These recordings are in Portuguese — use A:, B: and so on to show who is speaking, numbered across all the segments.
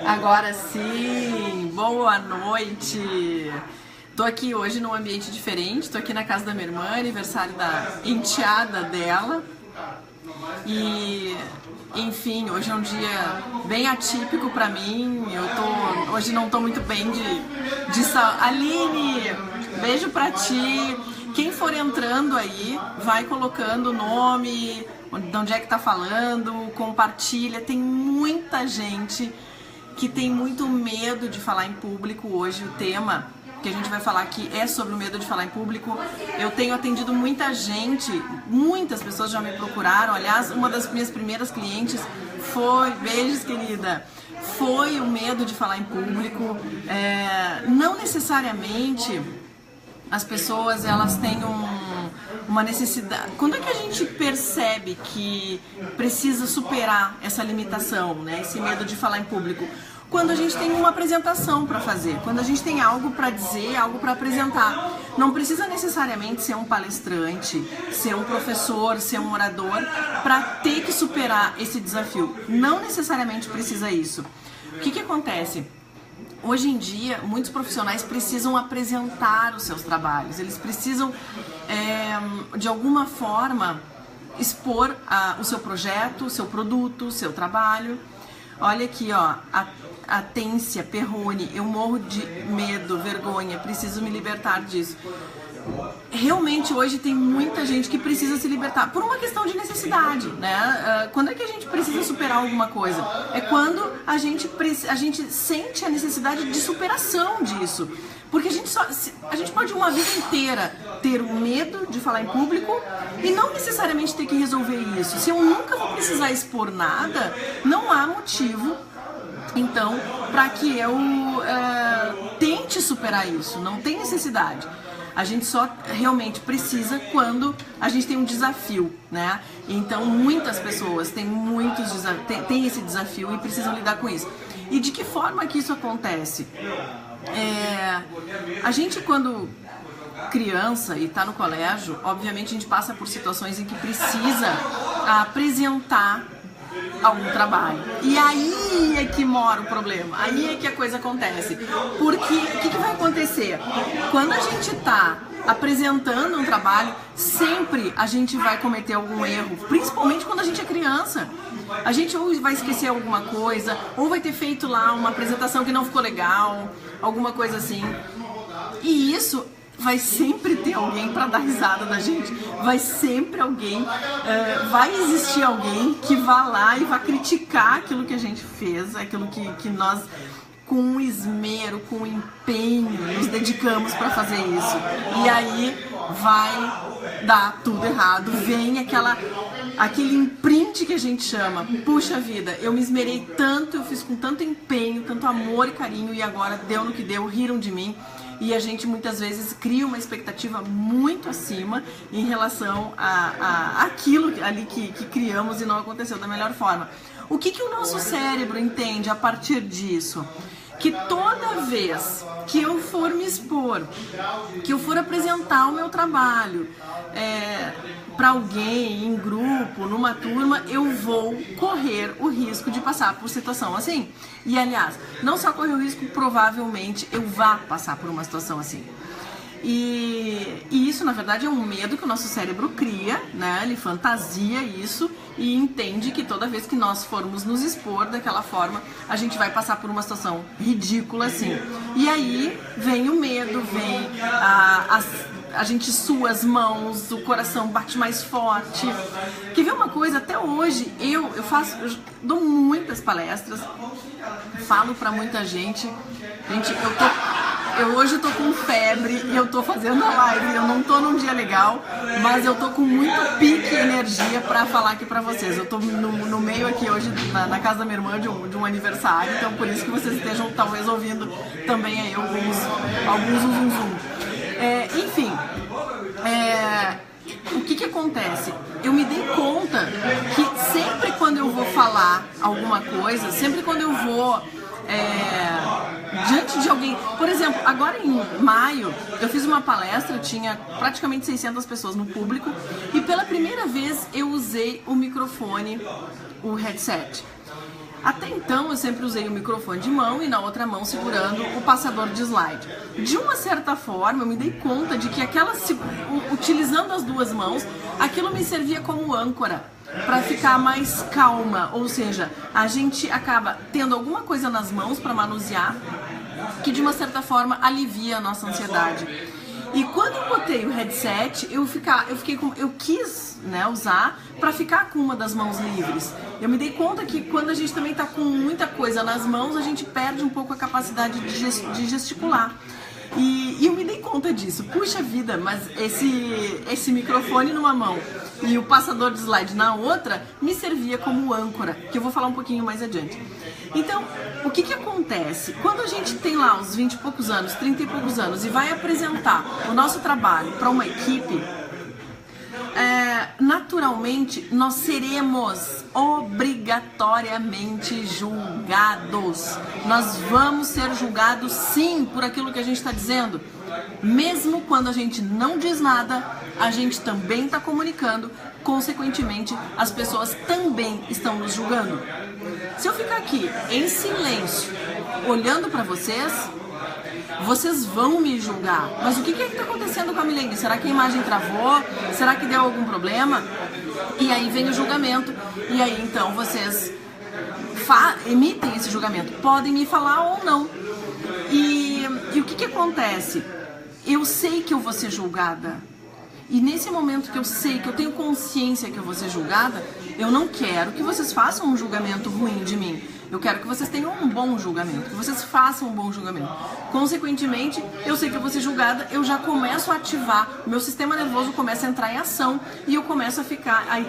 A: Agora sim, boa noite. Tô aqui hoje num ambiente diferente, tô aqui na casa da minha irmã, aniversário da enteada dela. E, enfim, hoje é um dia bem atípico pra mim. Hoje não tô muito bem de saúde. Aline, beijo pra ti. Quem for entrando aí, vai colocando o nome, de onde é que tá falando, compartilha. Tem muita gente que tem muito medo de falar em público hoje. O tema que a gente vai falar aqui é sobre o medo de falar em público. Eu tenho atendido muita gente, muitas pessoas já me procuraram. Aliás, uma das minhas primeiras clientes foi, beijos querida, foi o medo de falar em público. Não necessariamente as pessoas elas têm uma necessidade. Quando é que a gente percebe que precisa superar essa limitação, né? Esse medo de falar em público? Quando a gente tem uma apresentação para fazer, quando a gente tem algo para dizer, algo para apresentar. Não precisa necessariamente ser um palestrante, ser um professor, ser um orador para ter que superar esse desafio. Não necessariamente precisa isso. O que acontece? Hoje em dia, muitos profissionais precisam apresentar os seus trabalhos, eles precisam, de alguma forma, expor o seu projeto, o seu produto, o seu trabalho. Olha aqui, ó, a Tência Perrone, eu morro de medo, vergonha, preciso me libertar disso. Realmente hoje tem muita gente que precisa se libertar por uma questão de necessidade, né? Quando é que a gente precisa superar alguma coisa? É quando a gente sente a necessidade de superação disso. Porque a gente pode uma vida inteira ter o medo de falar em público e não necessariamente ter que resolver isso. Se eu nunca vou precisar expor nada, não há motivo, então, para que eu tente superar isso. Não tem necessidade. A gente só realmente precisa quando a gente tem um desafio, né? Então, muitas pessoas têm esse desafio e precisam lidar com isso. E de que forma que isso acontece? A gente, quando criança e está no colégio, obviamente a gente passa por situações em que precisa apresentar algum trabalho. E aí é que mora o problema, aí é que a coisa acontece. Porque o que vai acontecer? Quando a gente está apresentando um trabalho, sempre a gente vai cometer algum erro, principalmente quando a gente é criança. A gente ou vai esquecer alguma coisa, ou vai ter feito lá uma apresentação que não ficou legal, alguma coisa assim. E isso vai sempre ter alguém para dar risada da gente. Vai sempre alguém, vai existir alguém que vá lá e vai criticar aquilo que a gente fez, aquilo que nós, com esmero, com empenho, nos dedicamos para fazer isso. E aí vai dar tudo errado, vem aquele imprint que a gente chama. Puxa vida, eu me esmerei tanto, eu fiz com tanto empenho, tanto amor e carinho e agora deu no que deu, riram de mim. E a gente muitas vezes cria uma expectativa muito acima em relação a aquilo ali que criamos e não aconteceu da melhor forma. O que o nosso cérebro entende a partir disso? Que toda vez que eu for me expor, que eu for apresentar o meu trabalho para alguém, em grupo, numa turma, eu vou correr o risco de passar por situação assim. E, aliás, não só correr o risco, provavelmente eu vá passar por uma situação assim. E isso, na verdade, é um medo que o nosso cérebro cria, né? Ele fantasia isso e entende que toda vez que nós formos nos expor daquela forma, a gente vai passar por uma situação ridícula assim. E aí vem o medo, vem a gente sua as mãos, o coração bate mais forte. Quer ver uma coisa? Até hoje eu dou muitas palestras, falo pra muita gente. Gente, hoje eu tô com febre e eu tô fazendo a live, eu não tô num dia legal, mas eu tô com muito pique e energia pra falar aqui pra vocês. Eu tô no meio aqui hoje, na casa da minha irmã, de um aniversário, então por isso que vocês estejam talvez ouvindo também aí alguns zum zum. Enfim, o que acontece? Eu me dei conta que sempre quando eu vou falar alguma coisa, sempre quando eu vou diante de alguém, por exemplo, agora em maio eu fiz uma palestra, tinha praticamente 600 pessoas no público e pela primeira vez eu usei o microfone, o headset. Até então eu sempre usei o microfone de mão e na outra mão segurando o passador de slide. De uma certa forma eu me dei conta de que utilizando as duas mãos, aquilo me servia como âncora para ficar mais calma, ou seja, a gente acaba tendo alguma coisa nas mãos para manusear que de uma certa forma alivia a nossa ansiedade. E quando eu botei o headset, eu quis, né, usar para ficar com uma das mãos livres. Eu me dei conta que quando a gente também está com muita coisa nas mãos, a gente perde um pouco a capacidade de gesticular. E eu me dei conta disso. Puxa vida, mas esse microfone numa mão e o passador de slide na outra me servia como âncora, que eu vou falar um pouquinho mais adiante. Então, o que acontece? Quando a gente tem lá uns 20 e poucos anos, 30 e poucos anos e vai apresentar o nosso trabalho para uma equipe, naturalmente nós seremos obrigatoriamente julgados. Nós vamos ser julgados sim por aquilo que a gente está dizendo. Mesmo quando a gente não diz nada, a gente também está comunicando, consequentemente as pessoas também estão nos julgando. Se eu ficar aqui em silêncio, olhando para vocês vão me julgar. Mas o que está acontecendo com a Milene? Será que a imagem travou? Será que deu algum problema? E aí vem o julgamento. E aí então vocês emitem esse julgamento. Podem me falar ou não. E o que acontece? Eu sei que eu vou ser julgada. E nesse momento que eu sei, que eu tenho consciência que eu vou ser julgada, eu não quero que vocês façam um julgamento ruim de mim. Eu quero que vocês tenham um bom julgamento, que vocês façam um bom julgamento. Consequentemente, eu sei que eu vou ser julgada, eu já começo a ativar, o meu sistema nervoso começa a entrar em ação e eu começo a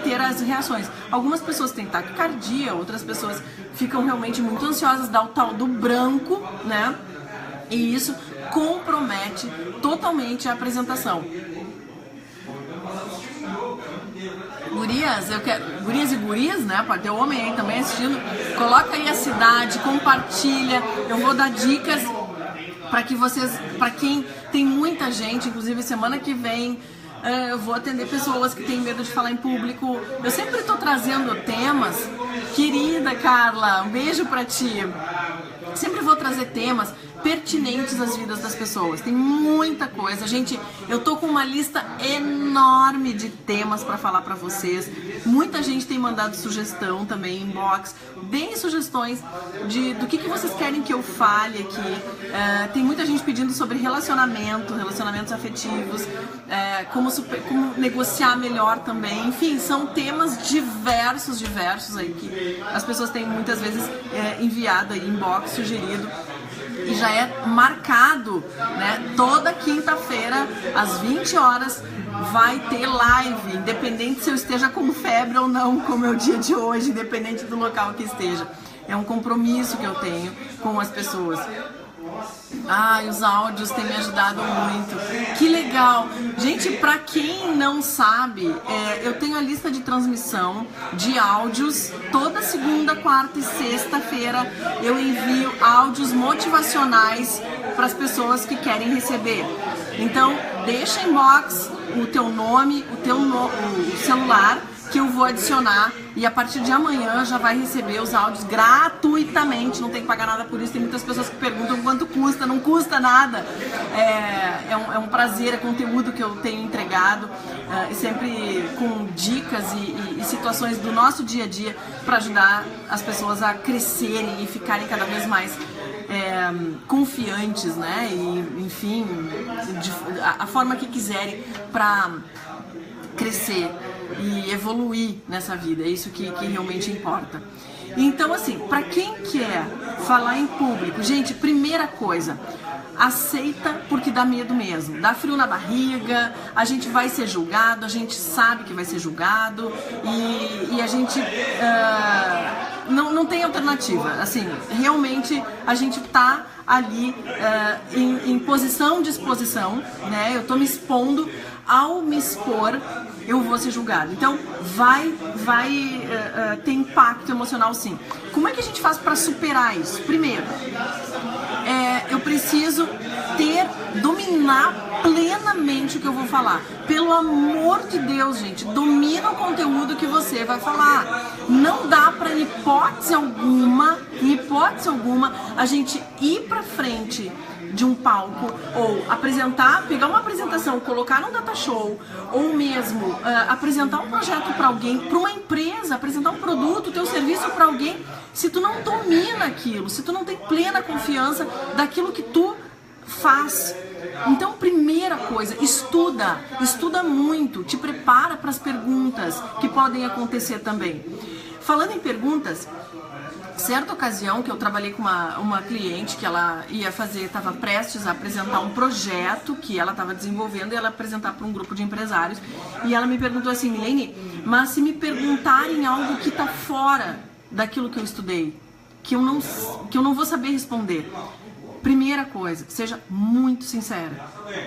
A: ter as reações. Algumas pessoas têm taquicardia, outras pessoas ficam realmente muito ansiosas, dá o tal do branco, né? E isso compromete totalmente a apresentação. Gurias e gurias, né? Pode ter homem aí também assistindo. Coloca aí a cidade, compartilha. Eu vou dar dicas para quem tem muita gente, inclusive semana que vem eu vou atender pessoas que têm medo de falar em público. Eu sempre estou trazendo temas. Querida Carla, um beijo para ti. Sempre vou trazer temas pertinentes às vidas das pessoas. Tem muita coisa. Gente, eu tô com uma lista enorme de temas para falar para vocês. Muita gente tem mandado sugestão também, inbox. Deem sugestões do que vocês querem que eu fale aqui. Tem muita gente pedindo sobre relacionamentos afetivos, como negociar melhor também. Enfim, são temas diversos aí que as pessoas têm muitas vezes enviado aí, inbox, sugerido. E já é marcado, né? Toda quinta-feira, às 20 horas, vai ter live, independente se eu esteja com febre ou não, como é o dia de hoje, independente do local que esteja. É um compromisso que eu tenho com as pessoas. Os áudios têm me ajudado muito. Que legal! Gente, pra quem não sabe, eu tenho a lista de transmissão de áudios. Toda segunda, quarta e sexta-feira eu envio áudios motivacionais para as pessoas que querem receber. Então, deixa em box o teu nome, o celular, que eu vou adicionar, e a partir de amanhã já vai receber os áudios gratuitamente, não tem que pagar nada por isso. Tem muitas pessoas que perguntam quanto custa, não custa nada. É um prazer, é conteúdo que eu tenho entregado, sempre com dicas e situações do nosso dia a dia para ajudar as pessoas a crescerem e ficarem cada vez mais confiantes, né? E, enfim, a forma que quiserem para crescer e evoluir nessa vida. É isso que realmente importa. Então, assim, para quem quer falar em público, gente, primeira coisa, aceita porque dá medo mesmo, dá frio na barriga, a gente vai ser julgado, a gente sabe que vai ser julgado e a gente não tem alternativa. Assim, realmente a gente tá ali em posição de exposição, né? Eu tô me expondo. Ao me expor, eu vou ser julgado. Então, vai ter impacto emocional, sim. Como é que a gente faz para superar isso? Primeiro, eu preciso dominar plenamente o que eu vou falar. Pelo amor de Deus, gente, domina o conteúdo que você vai falar. Não dá para, em hipótese alguma, a gente ir para frente de um palco ou pegar uma apresentação, colocar num data show, ou mesmo apresentar um projeto para alguém, para uma empresa, apresentar um produto, teu serviço para alguém, se tu não domina aquilo, se tu não tem plena confiança daquilo que tu faz. Então, primeira coisa, estuda muito, te prepara para as perguntas que podem acontecer também. Falando em perguntas, certa ocasião que eu trabalhei com uma cliente que ela estava prestes a apresentar um projeto que ela estava desenvolvendo e ela apresentar para um grupo de empresários, e ela me perguntou assim: Milene, mas se me perguntarem algo que está fora daquilo que eu estudei, que eu não vou saber responder, primeira coisa, seja muito sincera.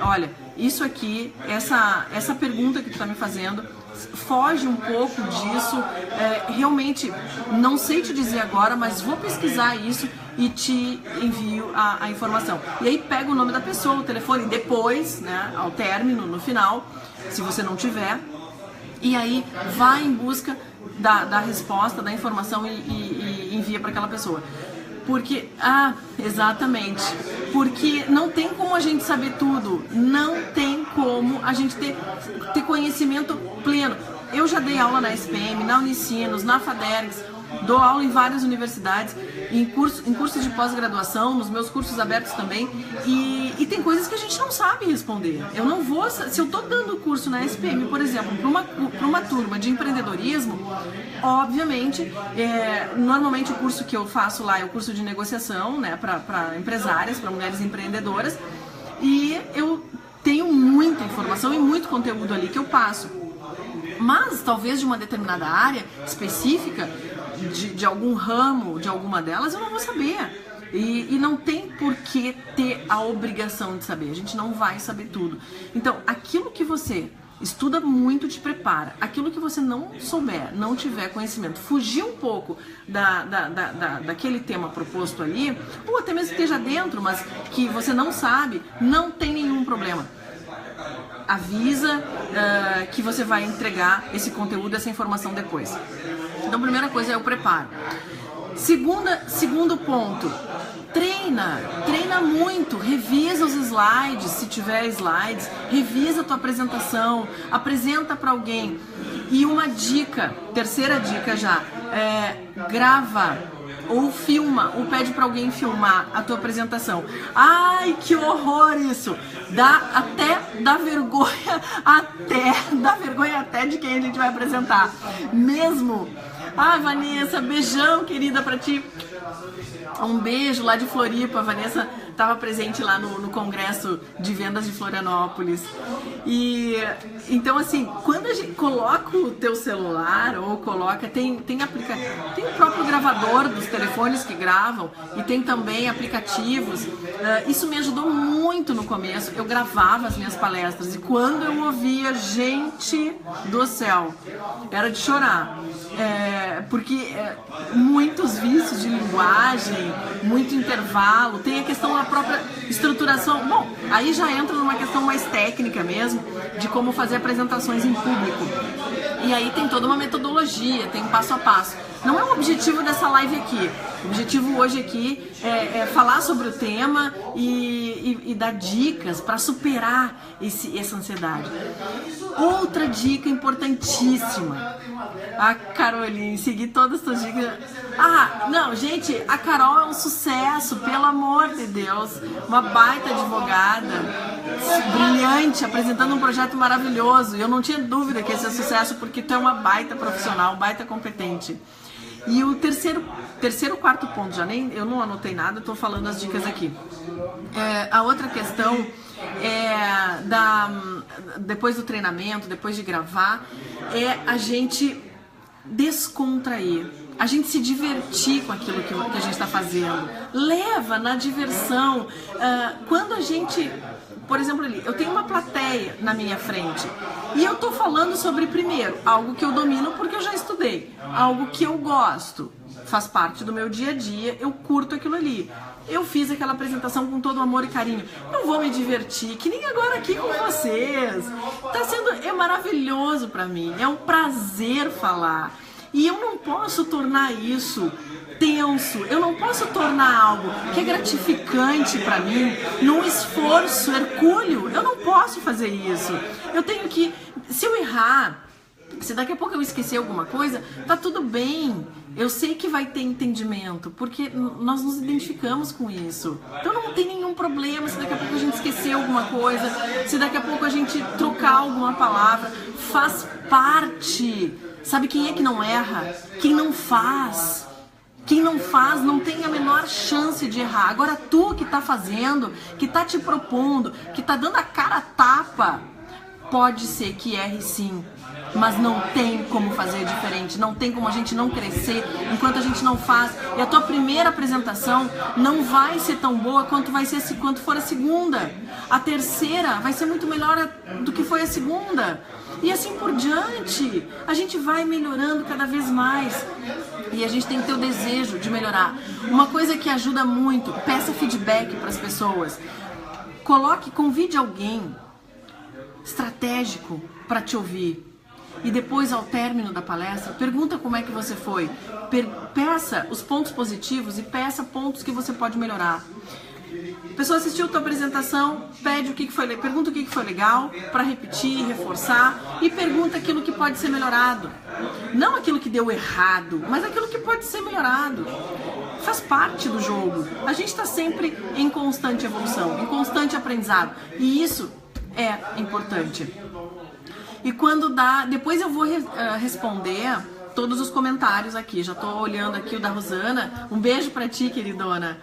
A: Olha, isso aqui, essa pergunta que tu está me fazendo, foge um pouco disso, realmente não sei te dizer agora, mas vou pesquisar isso e te envio a informação. E aí pega o nome da pessoa, o telefone, depois, né, ao término, no final, se você não tiver, e aí vai em busca da resposta, da informação e envia para aquela pessoa. Porque, exatamente, porque não tem como a gente saber tudo, não tem como a gente ter conhecimento pleno. Eu já dei aula na SPM, na Unicinos, na FADERGS, dou aula em várias universidades, em cursos de pós-graduação, nos meus cursos abertos também, e tem coisas que a gente não sabe responder. Eu não vou, se eu estou dando curso na SPM, por exemplo, para uma turma de empreendedorismo, obviamente, normalmente o curso que eu faço lá é o curso de negociação, né, para empresárias, para mulheres empreendedoras, e eu tenho muita informação e muito conteúdo ali que eu passo. Mas talvez de uma determinada área específica, de algum ramo, de alguma delas, eu não vou saber. E não tem por que ter a obrigação de saber. A gente não vai saber tudo. Então, aquilo que você estuda muito te prepara. Aquilo que você não souber, não tiver conhecimento, fugir um pouco daquele tema proposto ali, ou até mesmo que esteja dentro, mas que você não sabe, não tem nenhum problema. Avisa que você vai entregar esse conteúdo, essa informação depois. Então, a primeira coisa é o preparo. Segundo ponto, treina muito, revisa os slides, se tiver slides, revisa a tua apresentação, apresenta para alguém. E uma dica, terceira dica já, grava ou filma, ou pede para alguém filmar a tua apresentação. Ai, que horror isso! Dá vergonha até de quem a gente vai apresentar. Mesmo. Vanessa, beijão, querida, pra ti. Um beijo lá de Floripa. A Vanessa estava presente lá no Congresso de Vendas de Florianópolis. E então, assim, quando a gente coloca o teu celular ou coloca, tem o próprio gravador dos telefones que gravam e tem também aplicativos. Isso me ajudou muito no começo. Eu gravava as minhas palestras e quando eu ouvia, gente do céu, era de chorar. Porque muitos vícios de linguagem, muito intervalo, tem a questão da própria estruturação. Bom, aí já entra numa questão mais técnica mesmo, de como fazer apresentações em público. E aí tem toda uma metodologia, tem um passo a passo. Não é o objetivo dessa live aqui. O objetivo hoje aqui é falar sobre o tema e dar dicas para superar essa ansiedade. Outra dica importantíssima. A Caroline, seguir todas as suas dicas. Não, gente, a Carol é um sucesso, pelo amor de Deus. Uma baita advogada, brilhante, apresentando um projeto maravilhoso. E eu não tinha dúvida que esse é sucesso, porque tu é uma baita profissional, baita competente. E o quarto ponto, eu não anotei nada, estou falando as dicas aqui. A outra questão depois do treinamento, depois de gravar, é a gente descontrair. a gente se divertir com aquilo que a gente está fazendo. Leva na diversão. Quando a gente, por exemplo, ali, eu tenho uma plateia na minha frente e eu tô falando sobre, primeiro, algo que eu domino porque eu já estudei, algo que eu gosto, faz parte do meu dia a dia, eu curto aquilo ali. Eu fiz aquela apresentação com todo amor e carinho. Eu vou me divertir, que nem agora aqui com vocês. É maravilhoso pra mim, é um prazer falar. E eu não posso tornar isso tenso, eu não posso tornar algo que é gratificante pra mim num esforço hercúleo. Eu não posso fazer isso. Eu tenho que, se eu errar, se daqui a pouco eu esquecer alguma coisa, tá tudo bem. Eu sei que vai ter entendimento, porque nós nos identificamos com isso. Então não tem nenhum problema se daqui a pouco a gente esquecer alguma coisa, se daqui a pouco a gente trocar alguma palavra. Faz parte. Sabe quem é que não erra? Quem não faz. Quem não faz não tem a menor chance de errar. Agora tu que tá fazendo, que tá te propondo, que tá dando a cara a tapa, pode ser que erre sim, mas não tem como fazer diferente, não tem como a gente não crescer enquanto a gente não faz. E a tua primeira apresentação não vai ser tão boa quanto for a segunda. A terceira vai ser muito melhor do que foi a segunda. E assim por diante. A gente vai melhorando cada vez mais. E a gente tem que ter o desejo de melhorar. Uma coisa que ajuda muito, peça feedback para as pessoas. Convide alguém estratégico para te ouvir. E depois, ao término da palestra, pergunta como é que você foi. Peça os pontos positivos e peça pontos que você pode melhorar. A pessoa assistiu a tua apresentação, pergunta o que foi legal, para repetir, reforçar, e pergunta aquilo que pode ser melhorado. Não aquilo que deu errado, mas aquilo que pode ser melhorado. Faz parte do jogo. A gente está sempre em constante evolução, em constante aprendizado. E isso é importante. E quando dá, depois eu vou responder todos os comentários aqui. Já tô olhando aqui o da Rosana. Um beijo pra ti, queridona.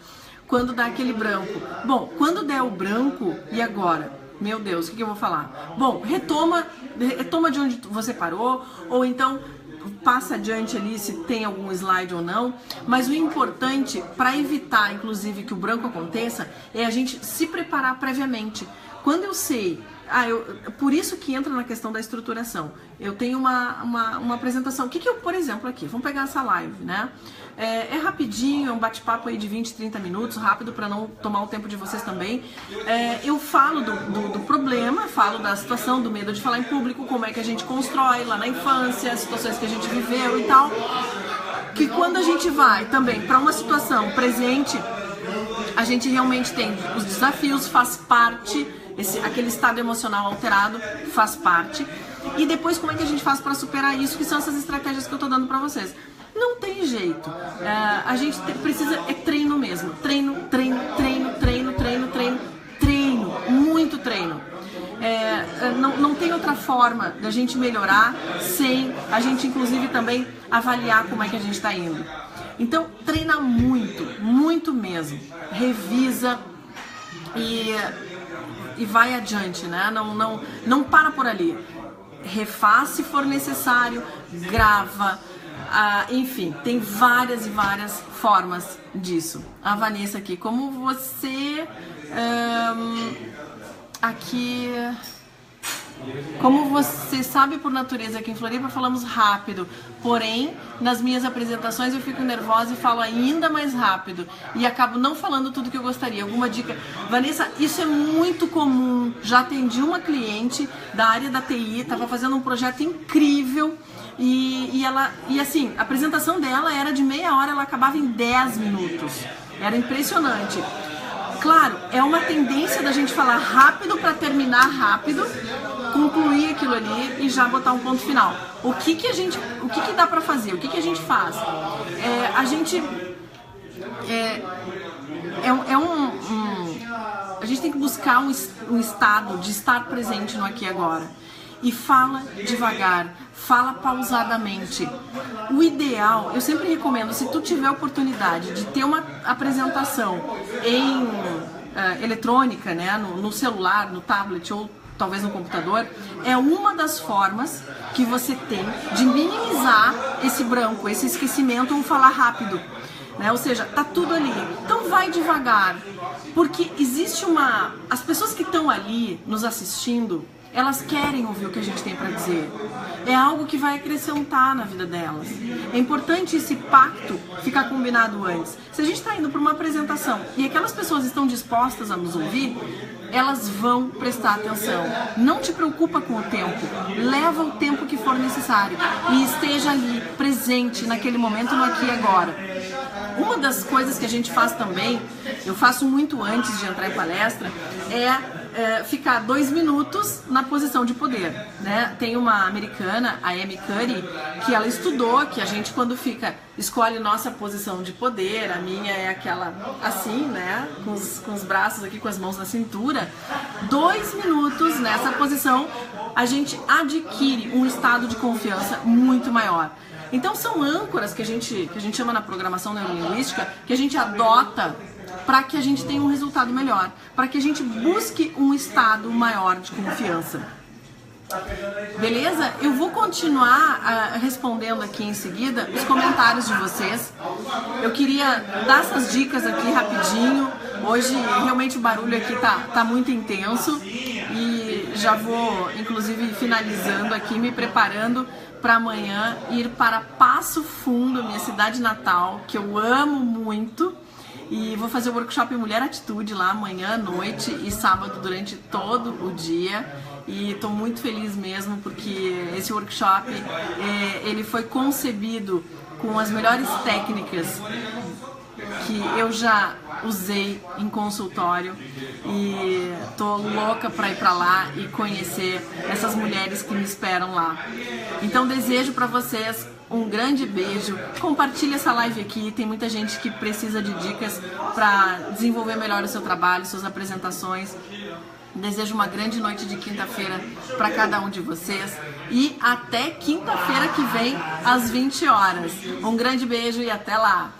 A: Quando dá aquele branco. Bom, quando der o branco, e agora? Meu Deus, o que eu vou falar? Bom, retoma de onde você parou, ou então passa adiante ali se tem algum slide ou não. Mas o importante, para evitar, inclusive, que o branco aconteça, é a gente se preparar previamente. Quando eu sei... por isso que entra na questão da estruturação. Eu tenho uma apresentação. O que eu, por exemplo, aqui, vamos pegar essa live, né? É rapidinho, é um bate-papo aí de 20, 30 minutos, rápido para não tomar o tempo de vocês também. Eu falo do problema, falo da situação, do medo de falar em público, como é que a gente constrói lá na infância, as situações que a gente viveu e tal. Que quando a gente vai também para uma situação presente, a gente realmente tem os desafios, faz parte. Aquele estado emocional alterado faz parte. E depois como é que a gente faz para superar isso, que são essas estratégias que eu tô dando para vocês. Não tem jeito. A gente precisa, treino mesmo. Treino, muito treino. Não tem outra forma da gente melhorar sem a gente inclusive também avaliar como é que a gente está indo. Então treina muito mesmo. Revisa e vai adiante, né? Não para por ali. Refaz se for necessário, grava, enfim, tem várias e várias formas disso. A Vanessa aqui, como você aqui... Como você sabe por natureza que em Floripa falamos rápido, porém nas minhas apresentações eu fico nervosa e falo ainda mais rápido e acabo não falando tudo que eu gostaria. Alguma dica? Vanessa, isso é muito comum. Já atendi uma cliente da área da TI, estava fazendo um projeto incrível e assim, a apresentação dela era de meia hora, ela acabava em 10 minutos. Era impressionante. Claro, é uma tendência da gente falar rápido para terminar rápido, concluir aquilo ali e já botar um ponto final. O que dá para fazer? O que a gente faz? A gente a gente tem que buscar um estado de estar presente no aqui e agora. E fala devagar, fala pausadamente. O ideal, eu sempre recomendo, se tu tiver a oportunidade de ter uma apresentação em eletrônica, né, no celular, no tablet ou talvez no computador, é uma das formas que você tem de minimizar esse branco, esse esquecimento ou falar rápido. Né? Ou seja, tá tudo ali. Então vai devagar, porque existe as pessoas que estão ali nos assistindo, elas querem ouvir o que a gente tem para dizer. É algo que vai acrescentar na vida delas. É importante esse pacto ficar combinado antes. Se a gente está indo para uma apresentação e aquelas pessoas estão dispostas a nos ouvir, elas vão prestar atenção. Não te preocupa com o tempo. Leva o tempo que for necessário e esteja ali, presente naquele momento, no aqui e agora. Uma das coisas que a gente faz também, eu faço muito antes de entrar em palestra, é ficar 2 minutos na posição de poder, né? Tem uma americana, a Amy Cuddy, que ela estudou que a gente quando escolhe nossa posição de poder, a minha é aquela assim, né? Com os braços aqui, com as mãos na cintura. 2 minutos nessa posição, a gente adquire um estado de confiança muito maior. Então são âncoras que a gente chama na programação neurolinguística, que a gente adota para que a gente tenha um resultado melhor, para que a gente busque um estado maior de confiança. Beleza? Eu vou continuar respondendo aqui em seguida os comentários de vocês. Eu queria dar essas dicas aqui rapidinho. Hoje realmente o barulho aqui tá muito intenso e já vou inclusive finalizando aqui, me preparando para amanhã ir para Passo Fundo, minha cidade natal, que eu amo muito. E vou fazer o workshop Mulher Atitude lá amanhã à noite e sábado durante todo o dia. E estou muito feliz mesmo porque esse workshop ele foi concebido com as melhores técnicas que eu já usei em consultório e tô louca para ir para lá e conhecer essas mulheres que me esperam lá. Então desejo para vocês um grande beijo, compartilhe essa live aqui, tem muita gente que precisa de dicas para desenvolver melhor o seu trabalho, suas apresentações. Desejo uma grande noite de quinta-feira para cada um de vocês e até quinta-feira que vem às 20 horas. Um grande beijo e até lá!